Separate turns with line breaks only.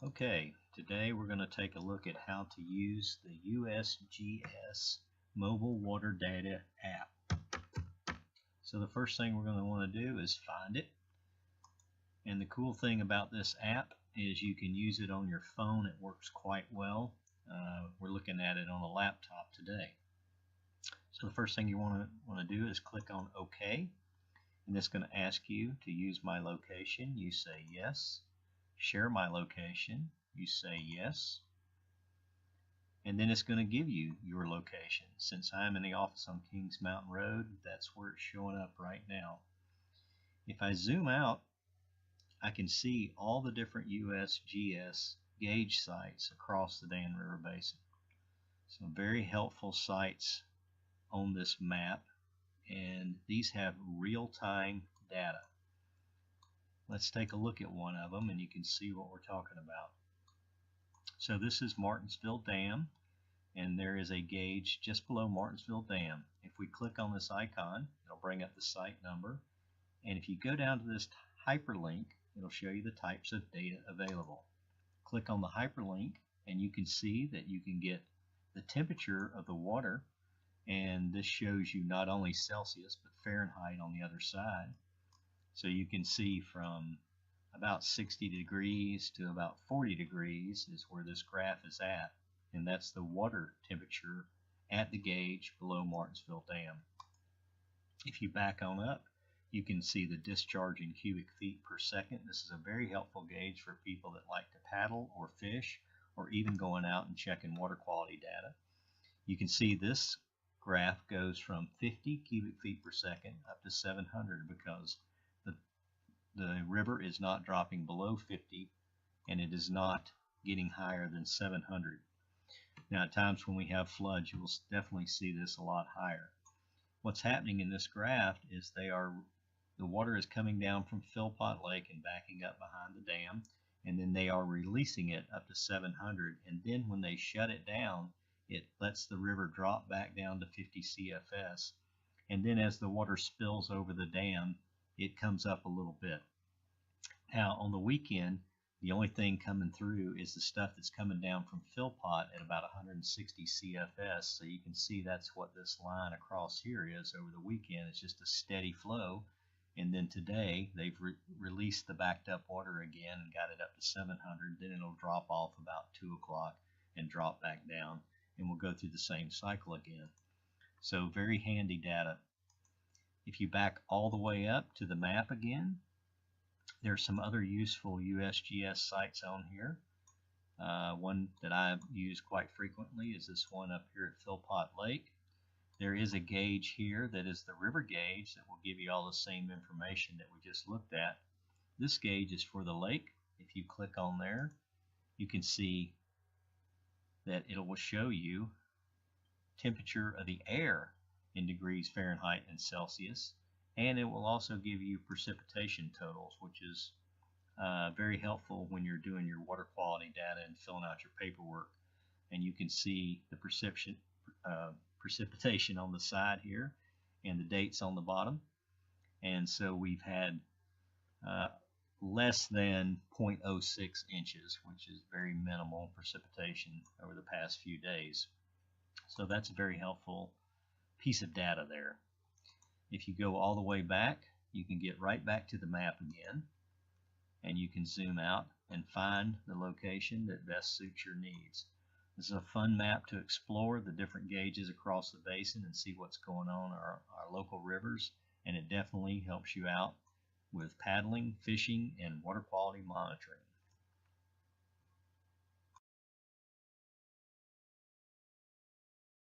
Okay, today we're going to take a look at how to use the USGS Mobile Water Data app. So the first thing we're going to want to do is find it. And the cool thing about this app is you can use it on your phone. It works quite well. We're looking at it on a laptop today. So the first thing you want to do is click on OK. And it's going to ask you to use my location. You say yes. Share my location, you say yes, and then it's going to give you your location. Since I'm in the office on Kings Mountain Road, that's where it's showing up right now. If I zoom out, I can see all the different USGS gauge sites across the Dan River Basin. Some very helpful sites on this map, and these have real-time data. Let's take a look at one of them and you can see what we're talking about. So this is Martinsville Dam, and there is a gauge just below Martinsville Dam. If we click on this icon, it'll bring up the site number, and if you go down to this hyperlink, it'll show you the types of data available. Click on the hyperlink and you can see that you can get the temperature of the water, and this shows you not only Celsius but Fahrenheit on the other side. So you can see from about 60 degrees to about 40 degrees is where this graph is at, and that's the water temperature at the gauge below Martinsville Dam. If you back on up, you can see the discharge in cubic feet per second. This is a very helpful gauge for people that like to paddle or fish, or even going out and checking water quality data. You can see this graph goes from 50 cubic feet per second up to 700 because the river is not dropping below 50, and it is not getting higher than 700. Now at times when we have floods, you will definitely see this a lot higher. What's happening in this graph is the water is coming down from Philpott Lake and backing up behind the dam, and then they are releasing it up to 700, and then when they shut it down, it lets the river drop back down to 50 CFS, and then as the water spills over the dam, it comes up a little bit. Now on the weekend, the only thing coming through is the stuff that's coming down from Philpott at about 160 CFS. So you can see that's what this line across here is over the weekend. It's just a steady flow. And then today they've released the backed up water again and got it up to 700. Then it'll drop off about 2 o'clock and drop back down. And we'll go through the same cycle again. So very handy data. If you back all the way up to the map again, there's some other useful USGS sites on here. One that I use quite frequently is this one up here at Philpott Lake. There is a gauge here that is the river gauge that will give you all the same information that we just looked at. This gauge is for the lake. If you click on there, you can see that it will show you temperature of the air in degrees Fahrenheit and Celsius, and it will also give you precipitation totals, which is very helpful when you're doing your water quality data and filling out your paperwork. And you can see the precipitation on the side here and the dates on the bottom. And so we've had less than 0.06 inches, which is very minimal precipitation over the past few days. So that's a very helpful piece of data there. If you go all the way back, you can get right back to the map again, and you can zoom out and find the location that best suits your needs. This is a fun map to explore the different gauges across the basin and see what's going on in our local rivers, and it definitely helps you out with paddling, fishing, and water quality monitoring.